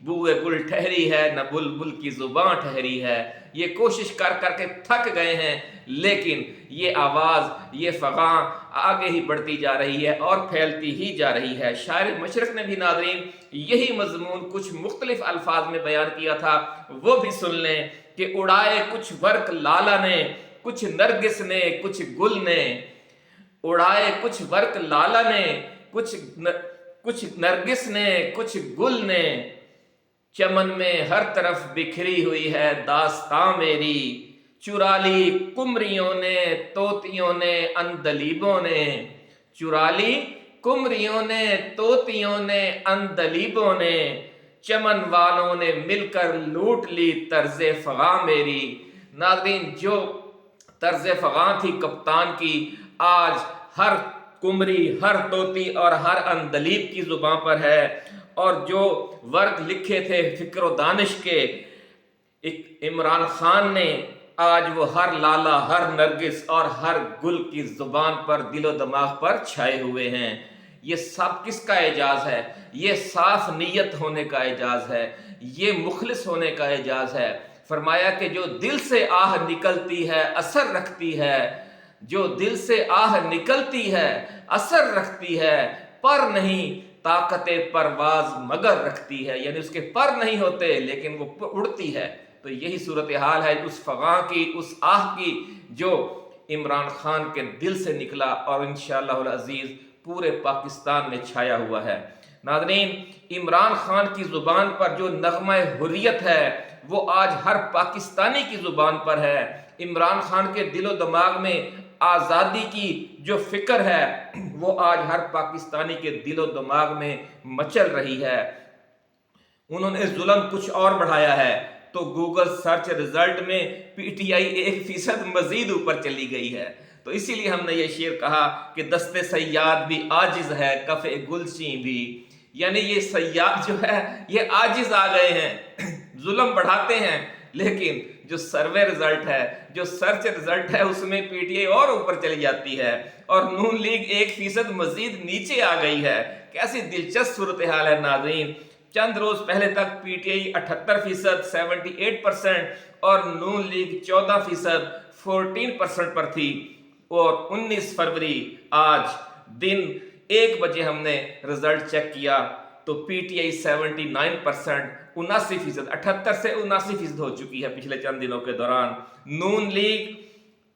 بوئے گل ٹھہری ہے نہ بلبل کی زباں ٹھہری ہے۔ یہ کوشش کر کر کے تھک گئے ہیں، لیکن یہ آواز، یہ فغاں آگے ہی بڑھتی جا رہی ہے اور پھیلتی ہی جا رہی ہے۔ شاعر مشرق نے بھی ناظرین یہی مضمون کچھ مختلف الفاظ میں بیان کیا تھا، وہ بھی سن لیں کہ اڑائے کچھ ورق لالا نے، کچھ نرگس نے، کچھ گل نے، اڑائے کچھ ورق لالا نے، کچھ نرگس نے، کچھ گل نے، چمن میں ہر طرف بکھری ہوئی ہے داستاں میری، چرا لی کمریوں نے، طوطیوں نے، عندلیبوں نے، چرا لی کمریوں نے، طوطیوں نے، عندلیبوں نے، چمن والوں نے مل کر لوٹ لی طرز فغاں میری۔ ناظرین جو طرز فغاں تھی کپتان کی، آج ہر کمری، ہر طوطی اور ہر عندلیب کی زبان پر ہے، اور جو ورق لکھے تھے فکر و دانش کے عمران خان نے، آج وہ ہر لالا، ہر نرگس اور ہر گل کی زبان پر، دل و دماغ پر چھائے ہوئے ہیں۔ یہ سب کس کا اعجاز ہے؟ یہ صاف نیت ہونے کا اعجاز ہے، یہ مخلص ہونے کا اعجاز ہے۔ فرمایا کہ جو دل سے آہ نکلتی ہے اثر رکھتی ہے، جو دل سے آہ نکلتی ہے اثر رکھتی ہے، پر نہیں طاقت پرواز مگر رکھتی ہے، یعنی اس کے پر نہیں ہوتے لیکن وہ اڑتی ہے۔ تو یہی صورتحال ہے اس فغاں کی، اس آہ کی جو عمران خان کے دل سے نکلا اور انشاءاللہ العزیز پورے پاکستان میں چھایا ہوا ہے۔ ناظرین عمران خان کی زبان پر جو نغمہ حریت ہے وہ آج ہر پاکستانی کی زبان پر ہے۔ عمران خان کے دل و دماغ میں آزادی کی جو فکر ہے وہ آج ہر پاکستانی کے دل و دماغ میں مچل رہی ہے۔ انہوں نے ظلم کچھ اور بڑھایا ہے تو گوگل سرچ رزلٹ میں پی ٹی آئی 1% مزید اوپر چلی گئی ہے۔ تو اسی لیے ہم نے یہ شعر کہا کہ دست صیاد بھی عاجز ہے کف گلچیں بھی، یعنی یہ صیاد جو ہے یہ عاجز آ گئے ہیں، ظلم بڑھاتے ہیں، لیکن جو سروے رزلٹ ہے، جو سرچ رزلٹ ہے، اس میں پی ٹی آئی اور اوپر چلی جاتی ہے اور نون لیگ 1% مزید نیچے آ گئی ہے۔ کیسی دلچسپ صورتحال ہے ناظرین۔ چند روز پہلے تک پی ٹی آئی 78%، 78% اور نون لیگ 14%، 14% پر تھی، اور 19 فروری آج دن 1 بجے ہم نے رزلٹ چیک کیا تو پی ٹی آئی 79%، 79%، 78 سے 79% ہو چکی ہے پچھلے چند دنوں کے دوران۔ نون لیگ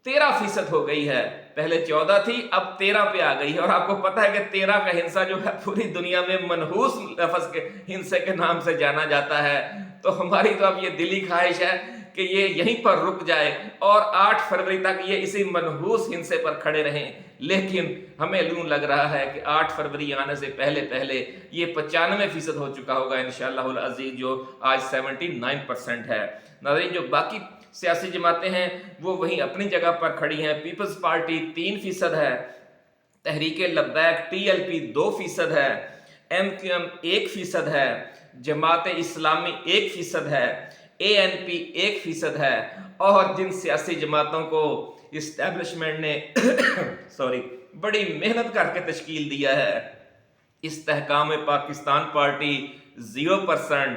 13% ہو گئی ہے، پہلے 14 تھی اب 13 پہ آ گئی ہے، اور آپ کو پتہ ہے کہ 13 کا ہنسا جو ہے پوری دنیا میں منحوس لفظ کے ہنسے کے نام سے جانا جاتا ہے۔ تو ہماری تو اب یہ دلی خواہش ہے کہ یہ یہیں پر رک جائے اور 8 فروری تک یہ اسی منحوس ہنسے پر کھڑے رہیں، لیکن ہمیں یوں لگ رہا ہے کہ 8 فروری آنے سے پہلے پہلے یہ 95% ہو چکا ہوگا انشاءاللہ العزیز، جو آج 79% ہے۔ ناظرین جو باقی سیاسی جماعتیں ہیں وہ وہیں اپنی جگہ پر کھڑی ہیں۔ پیپلز پارٹی 3% ہے، Tehreek Labbaik T L P 2% ہے، ایم کیو ایم 1% ہے، جماعت اسلامی 1% ہے، اے این پی 1% ہے، اور جن سیاسی جماعتوں کو اسٹیبلشمنٹ نے بڑی محنت کر کے تشکیل دیا ہے، Istehkam Pakistan party 0%،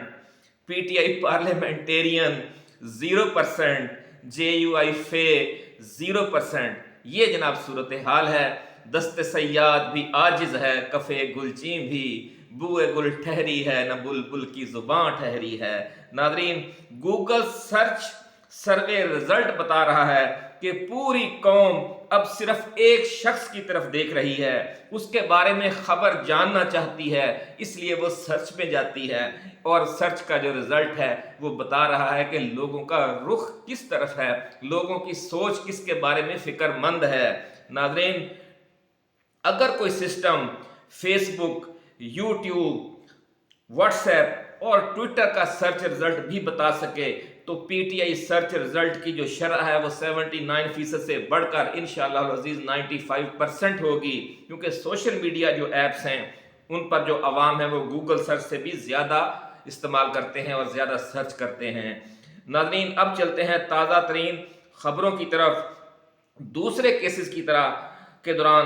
P T I parliamentarian 0%، J U I F 0%۔ یہ جناب صورتحال ہے۔ دست صیاد بھی عاجز ہے کف گلچیں بھی، بوئے گل ٹھہری ہے نہ بلبل کی زباں ٹھہری ہے۔ ناظرین گوگل سرچ سروے رزلٹ بتا رہا ہے کہ پوری قوم اب صرف ایک شخص کی طرف دیکھ رہی ہے، اس کے بارے میں خبر جاننا چاہتی ہے، اس لیے وہ سرچ پہ جاتی ہے، اور سرچ کا جو رزلٹ ہے وہ بتا رہا ہے کہ لوگوں کا رخ کس طرف ہے، لوگوں کی سوچ کس کے بارے میں فکر مند ہے۔ ناظرین اگر کوئی سسٹم فیس بک، یوٹیوب، واٹس ایپ اور ٹویٹر کا سرچ رزلٹ بھی بتا سکے تو پی ٹی آئی سرچ رزلٹ کی جو شرح ہے وہ 79% سے بڑھ کر انشاءاللہ العزیز 95% ہوگی، کیونکہ سوشل میڈیا جو ایپس ہیں ان پر جو عوام ہے وہ گوگل سرچ سے بھی زیادہ استعمال کرتے ہیں اور زیادہ سرچ کرتے ہیں۔ ناظرین اب چلتے ہیں تازہ ترین خبروں کی طرف۔ دوسرے کیسز کی طرح کے دوران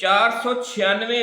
496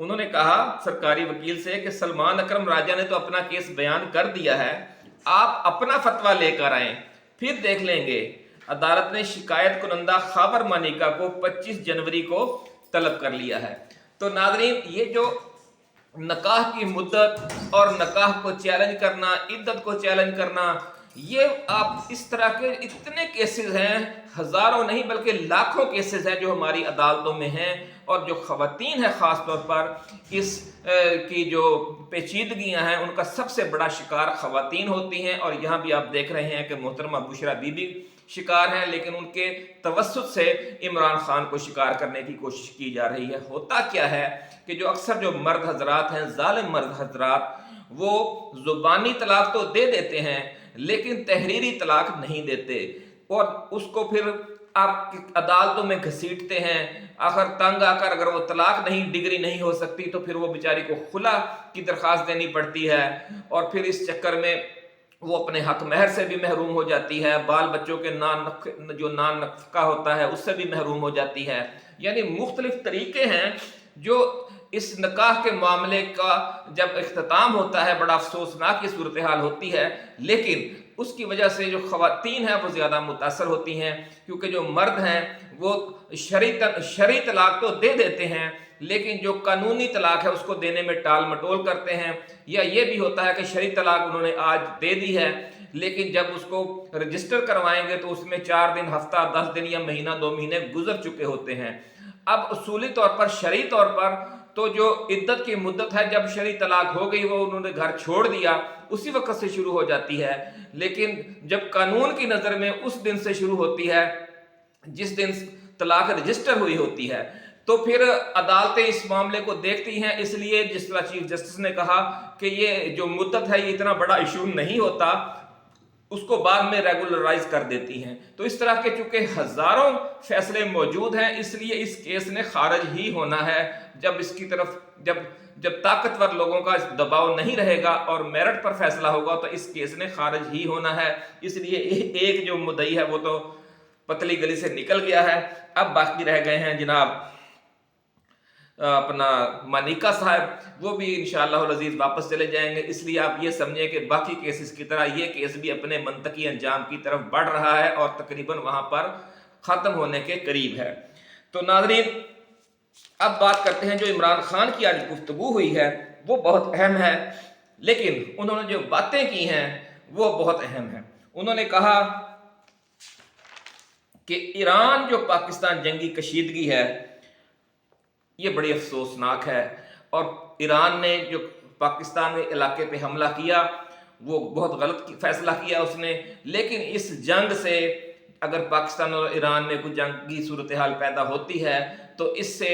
انہوں نے کہا سرکاری وکیل سے کہ سلمان اکرم راجہ نے تو اپنا کیس بیان کر دیا ہے، آپ اپنا فتویٰ لے کر آئیں، پھر دیکھ لیں گے۔ عدالت نے شکایت کنندہ خاور مانیکا کو 25 جنوری کو طلب کر لیا ہے۔ تو ناظرین، یہ جو نکاح کی مدت اور نکاح کو چیلنج کرنا، عدت کو چیلنج کرنا، یہ آپ اس طرح کے اتنے کیسز ہیں، ہزاروں نہیں بلکہ لاکھوں کیسز ہیں جو ہماری عدالتوں میں ہیں، اور جو خواتین ہیں خاص طور پر اس کی جو پیچیدگیاں ہیں ان کا سب سے بڑا شکار خواتین ہوتی ہیں۔ اور یہاں بھی آپ دیکھ رہے ہیں کہ محترمہ بشرا بی بی شکار ہیں، لیکن ان کے توسط سے عمران خان کو شکار کرنے کی کوشش کی جا رہی ہے۔ ہوتا کیا ہے کہ جو اکثر جو مرد حضرات ہیں، ظالم مرد حضرات، وہ زبانی طلاق تو دے دیتے ہیں لیکن تحریری طلاق نہیں دیتے، اور اس کو پھر آپ عدالتوں میں گھسیٹتے ہیں۔ آخر تنگ آ کر اگر وہ طلاق نہیں، ڈگری نہیں ہو سکتی تو پھر وہ بیچاری کو خلا کی درخواست دینی پڑتی ہے، اور پھر اس چکر میں وہ اپنے حق مہر سے بھی محروم ہو جاتی ہے، بال بچوں کے جو نان نفقہ ہوتا ہے اس سے بھی محروم ہو جاتی ہے۔ یعنی مختلف طریقے ہیں جو اس نکاح کے معاملے کا جب اختتام ہوتا ہے بڑا افسوسناک یہ صورتحال ہوتی ہے، لیکن اس کی وجہ سے جو خواتین ہیں وہ زیادہ متاثر ہوتی ہیں، کیونکہ جو مرد ہیں وہ شرعی طلاق تو دے دیتے ہیں لیکن جو قانونی طلاق ہے اس کو دینے میں ٹال مٹول کرتے ہیں، یا یہ بھی ہوتا ہے کہ شرعی طلاق انہوں نے آج دے دی ہے لیکن جب اس کو رجسٹر کروائیں گے تو اس میں 4 دن، ہفتہ، 10 دن یا مہینہ 2 مہینے گزر چکے ہوتے ہیں۔ اب اصولی طور پر، شرعی طور پر تو جو عدت کی مدت ہے، جب شرعی طلاق ہو گئی، وہ انہوں نے گھر چھوڑ دیا، اسی وقت سے شروع ہو جاتی ہے، لیکن جب قانون کی نظر میں اس دن سے شروع ہوتی ہے جس دن طلاق رجسٹر ہوئی ہوتی ہے، تو پھر عدالتیں اس معاملے کو دیکھتی ہیں۔ اس لیے جس طرح چیف جسٹس نے کہا کہ یہ جو مدت ہے یہ اتنا بڑا ایشو نہیں ہوتا، اس کو بعد میں ریگولرائز کر دیتی ہیں۔ تو اس طرح کے چونکہ ہزاروں فیصلے موجود ہیں، اس لیے اس کیس نے خارج ہی ہونا ہے۔ جب اس کی طرف جب طاقتور لوگوں کا دباؤ نہیں رہے گا اور میرٹ پر فیصلہ ہوگا تو اس کیس نے خارج ہی ہونا ہے۔ اس لیے ایک جو مدعی ہے وہ تو پتلی گلی سے نکل گیا ہے، اب باقی رہ گئے ہیں جناب اپنا مانیکا صاحب، وہ بھی انشاءاللہ العزیز واپس چلے جائیں گے۔ اس لیے آپ یہ سمجھیں کہ باقی کیسز کی طرح یہ کیس بھی اپنے منطقی انجام کی طرف بڑھ رہا ہے اور تقریباً وہاں پر ختم ہونے کے قریب ہے۔ تو ناظرین، اب بات کرتے ہیں جو عمران خان کی آج گفتگو ہوئی ہے وہ بہت اہم ہے، لیکن انہوں نے جو باتیں کی ہیں وہ بہت اہم ہیں۔ انہوں نے کہا کہ ایران جو پاکستان جنگی کشیدگی ہے یہ بڑی افسوسناک ہے، اور ایران نے جو پاکستان میں علاقے پہ حملہ کیا وہ بہت غلط فیصلہ کیا اس نے، لیکن اس جنگ سے اگر پاکستان اور ایران میں کوئی جنگی صورتحال پیدا ہوتی ہے تو اس سے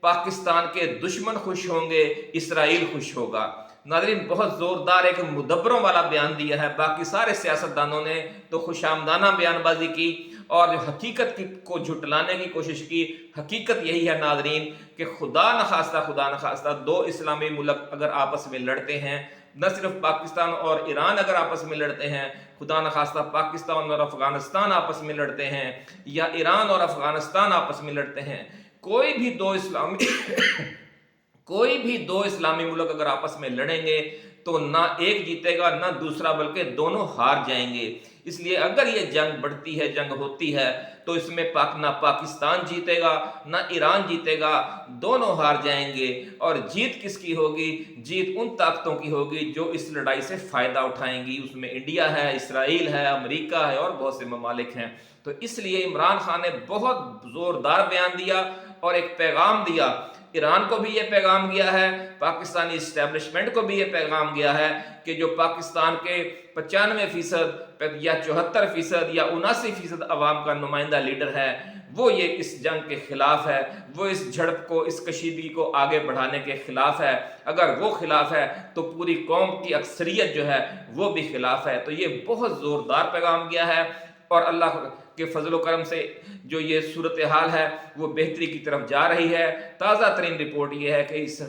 پاکستان کے دشمن خوش ہوں گے، اسرائیل خوش ہوگا۔ ناظرین، بہت زوردار ایک مدبروں والا بیان دیا ہے۔ باقی سارے سیاستدانوں نے تو خوش آمدانہ بیان بازی کی اور جو حقیقت کو جھٹلانے کی کوشش کی۔ حقیقت یہی ہے ناظرین کہ خدا نخواستہ 2 اسلامی ملک اگر آپس میں لڑتے ہیں، نہ صرف پاکستان اور ایران اگر آپس میں لڑتے ہیں، خدا نخواستہ پاکستان اور افغانستان آپس میں لڑتے ہیں، یا ایران اور افغانستان آپس میں لڑتے ہیں، کوئی بھی دو اسلامی ملک اگر آپس میں لڑیں گے تو نہ ایک جیتے گا نہ دوسرا، بلکہ دونوں ہار جائیں گے۔ اس لیے اگر یہ جنگ بڑھتی ہے، جنگ ہوتی ہے، تو اس میں نہ پاکستان جیتے گا نہ ایران جیتے گا، دونوں ہار جائیں گے۔ اور جیت کس کی ہوگی؟ جیت ان طاقتوں کی ہوگی جو اس لڑائی سے فائدہ اٹھائیں گی۔ اس میں انڈیا ہے، اسرائیل ہے، امریکہ ہے اور بہت سے ممالک ہیں۔ تو اس لیے عمران خان نے بہت زوردار بیان دیا اور ایک پیغام دیا۔ ایران کو بھی یہ پیغام گیا ہے، پاکستانی اسٹیبلشمنٹ کو بھی یہ پیغام گیا ہے کہ جو پاکستان کے 95% یا 74% یا 79% عوام کا نمائندہ لیڈر ہے وہ یہ اس جنگ کے خلاف ہے، وہ اس جھڑپ کو، اس کشیدگی کو آگے بڑھانے کے خلاف ہے۔ اگر وہ خلاف ہے تو پوری قوم کی اکثریت جو ہے وہ بھی خلاف ہے۔ تو یہ بہت زوردار پیغام گیا ہے، اور اللہ کے فضل و کرم سے جو یہ صورتحال ہے وہ بہتری کی طرف جا رہی ہے۔ تازہ ترین رپورٹ یہ ہے کہ اس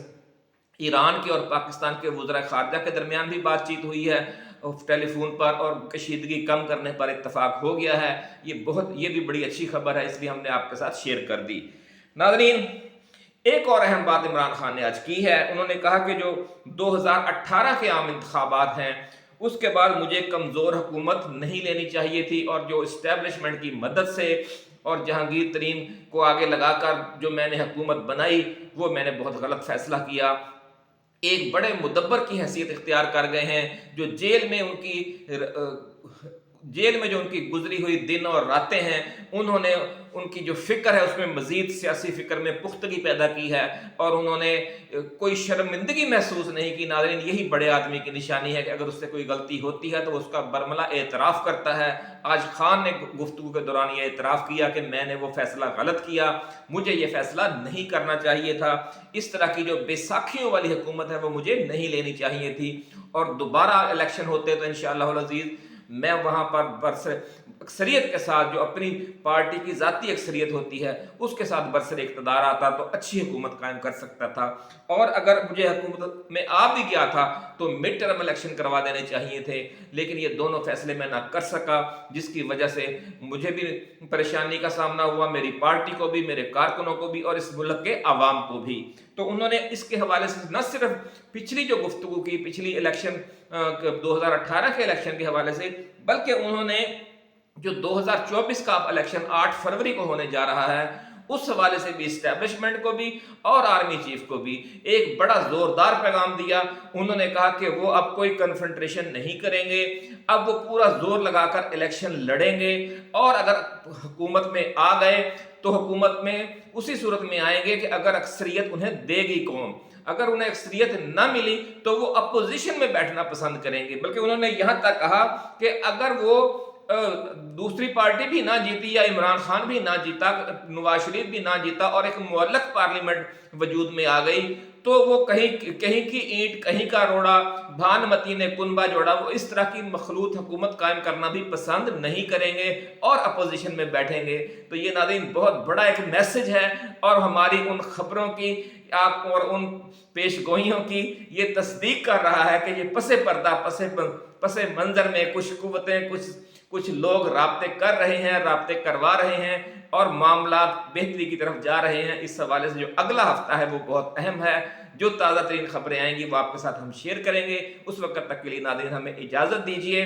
ایران کے اور پاکستان کے وزراء خارجہ کے درمیان بھی بات چیت ہوئی ہے ٹیلی فون پر، اور کشیدگی کم کرنے پر اتفاق ہو گیا ہے۔ یہ بھی بڑی اچھی خبر ہے، اس لیے ہم نے آپ کے ساتھ شیئر کر دی۔ ناظرین، ایک اور اہم بات عمران خان نے آج کی ہے، انہوں نے کہا کہ جو 2018 کے عام انتخابات ہیں اس کے بعد مجھے کمزور حکومت نہیں لینی چاہیے تھی، اور جو اسٹیبلشمنٹ کی مدد سے اور جہانگیر ترین کو آگے لگا کر جو میں نے حکومت بنائی وہ میں نے بہت غلط فیصلہ کیا۔ ایک بڑے مدبر کی حیثیت اختیار کر گئے ہیں، جو جیل میں جو ان کی گزری ہوئی دن اور راتیں ہیں، انہوں نے ان کی جو فکر ہے اس میں مزید سیاسی فکر میں پختگی پیدا کی ہے، اور انہوں نے کوئی شرمندگی محسوس نہیں کی۔ ناظرین، یہی بڑے آدمی کی نشانی ہے کہ اگر اس سے کوئی غلطی ہوتی ہے تو اس کا برملا اعتراف کرتا ہے۔ آج خان نے گفتگو کے دوران یہ اعتراف کیا کہ میں نے وہ فیصلہ غلط کیا، مجھے یہ فیصلہ نہیں کرنا چاہیے تھا، اس طرح کی جو بیساکھیوں والی حکومت ہے وہ مجھے نہیں لینی چاہیے تھی، اور دوبارہ الیکشن ہوتے تو انشاءاللہ العزیز میں وہاں پر اکثریت کے ساتھ، جو اپنی پارٹی کی ذاتی اکثریت ہوتی ہے اس کے ساتھ برسر اقتدار آتا تو اچھی حکومت قائم کر سکتا تھا۔ اور اگر مجھے حکومت میں آ بھی گیا تھا تو مڈ ٹرم الیکشن کروا دینے چاہیے تھے، لیکن یہ دونوں فیصلے میں نہ کر سکا، جس کی وجہ سے مجھے بھی پریشانی کا سامنا ہوا، میری پارٹی کو بھی، میرے کارکنوں کو بھی، اور اس ملک کے عوام کو بھی۔ تو انہوں نے اس کے حوالے سے نہ صرف پچھلی جو گفتگو کی، پچھلی الیکشن 2018 کے الیکشن کے حوالے سے، بلکہ انہوں نے جو 2024 کا الیکشن 8 فروری کو ہونے جا رہا ہے اس حوالے سے بھی اسٹیبلشمنٹ کو بھی اور آرمی چیف کو بھی ایک بڑا زوردار پیغام دیا۔ انہوں نے کہا کہ وہ اب کوئی کنفرنٹریشن نہیں کریں گے، اب وہ پورا زور لگا کر الیکشن لڑیں گے، اور اگر حکومت میں آ گئے تو حکومت میں اسی صورت میں آئیں گے کہ اگر اکثریت انہیں دے گی قوم، اگر انہیں اکثریت نہ ملی تو وہ اپوزیشن میں بیٹھنا پسند کریں گے۔ بلکہ انہوں نے یہاں تک کہا کہ اگر وہ دوسری پارٹی بھی نہ جیتی یا عمران خان بھی نہ جیتا، نواز شریف بھی نہ جیتا، اور ایک معلق پارلیمنٹ وجود میں آ گئی تو وہ کہیں کی اینٹ کہیں کا روڑا، بھانمتی نے کنبا جوڑا، وہ اس طرح کی مخلوط حکومت قائم کرنا بھی پسند نہیں کریں گے اور اپوزیشن میں بیٹھیں گے۔ تو یہ ناظرین بہت بڑا ایک میسج ہے، اور ہماری ان خبروں کی اور ان پیش گوئیوں کی یہ تصدیق کر رہا ہے کہ یہ پس پردہ پس منظر میں کچھ قوتیں، کچھ لوگ رابطے کر رہے ہیں، رابطے کروا رہے ہیں، اور معاملات بہتری کی طرف جا رہے ہیں۔ اس حوالے سے جو اگلا ہفتہ ہے وہ بہت اہم ہے، جو تازہ ترین خبریں آئیں گی وہ آپ کے ساتھ ہم شیئر کریں گے۔ اس وقت تک کے لیے ناظرین ہمیں اجازت دیجیے۔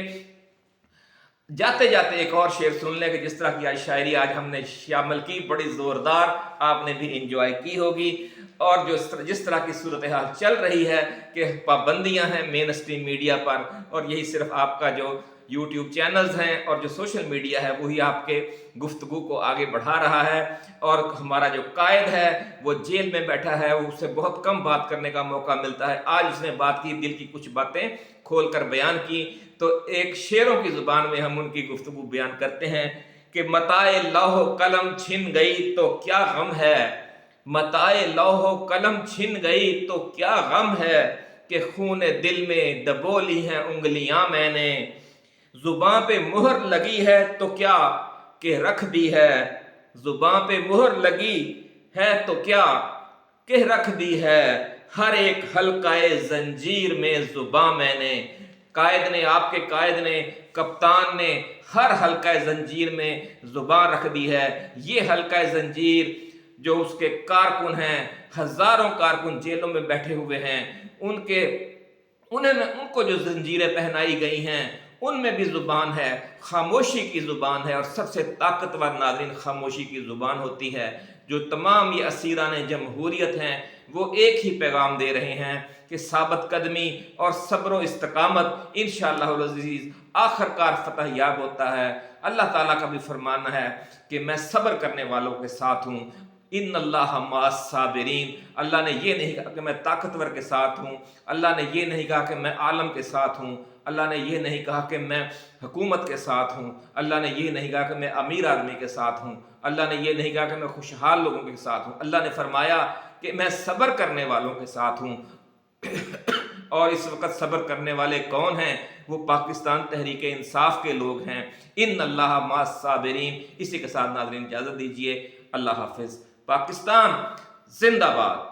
جاتے جاتے ایک اور شعر سن لیں کہ جس طرح کی شاعری آج ہم نے شامل کی، بڑی زوردار، آپ نے بھی انجوائے کی ہوگی۔ اور جس طرح کی صورتحال چل رہی ہے کہ پابندیاں ہیں مین اسٹریم میڈیا پر، اور یہی صرف آپ کا جو یوٹیوب چینلز ہیں اور جو سوشل میڈیا ہے وہی آپ کے گفتگو کو آگے بڑھا رہا ہے، اور ہمارا جو قائد ہے وہ جیل میں بیٹھا ہے، اس سے بہت کم بات کرنے کا موقع ملتا ہے۔ آج اس نے بات کی، دل کی کچھ باتیں کھول کر بیان کی، تو ایک شعروں کی زبان میں ہم ان کی گفتگو بیان کرتے ہیں کہ متاع لوح و قلم چھن گئی تو کیا غم ہے، متاع لوح و قلم چھن گئی تو کیا غم ہے، کہ خون دل میں ڈبو لی ہیں انگلیاں میں نے، زباں پہ مہر لگی ہے تو کیا کہ رکھ دی ہے، زباں پہ مہر لگی ہے تو کیا کہ رکھ دی ہے، ہر ایک حلقہ زنجیر میں زباں میں نے۔ قائد نے، آپ کے قائد نے، کپتان نے ہر حلقہ زنجیر میں زباں رکھ دی ہے۔ یہ حلقہ زنجیر جو اس کے کارکن ہیں، ہزاروں کارکن جیلوں میں بیٹھے ہوئے ہیں، ان کو جو زنجیریں پہنائی گئی ہیں ان میں بھی زبان ہے، خاموشی کی زبان ہے، اور سب سے طاقتور ناظرین خاموشی کی زبان ہوتی ہے۔ جو تمام یہ اسیران جمہوریت ہیں وہ ایک ہی پیغام دے رہے ہیں کہ ثابت قدمی اور صبر و استقامت انشاءاللہ العزیز آخر کار فتح یاب ہوتا ہے۔ اللہ تعالیٰ کا بھی فرمانا ہے کہ میں صبر کرنے والوں کے ساتھ ہوں، ان اللہ مع الصابرین۔ اللہ نے یہ نہیں کہا کہ میں طاقتور کے ساتھ ہوں، اللہ نے یہ نہیں کہا کہ میں عالم کے ساتھ ہوں، اللہ نے یہ نہیں کہا کہ میں حکومت کے ساتھ ہوں، اللہ نے یہ نہیں کہا کہ میں امیر آدمی کے ساتھ ہوں، اللہ نے یہ نہیں کہا کہ میں خوشحال لوگوں کے ساتھ ہوں، اللہ نے فرمایا کہ میں صبر کرنے والوں کے ساتھ ہوں۔ اور اس وقت صبر کرنے والے کون ہیں؟ وہ پاکستان تحریک انصاف کے لوگ ہیں۔ ان اللہ مع الصابرین۔ اسی کے ساتھ ناظرین اجازت دیجیے، اللہ حافظ۔ پاکستان زندہ باد۔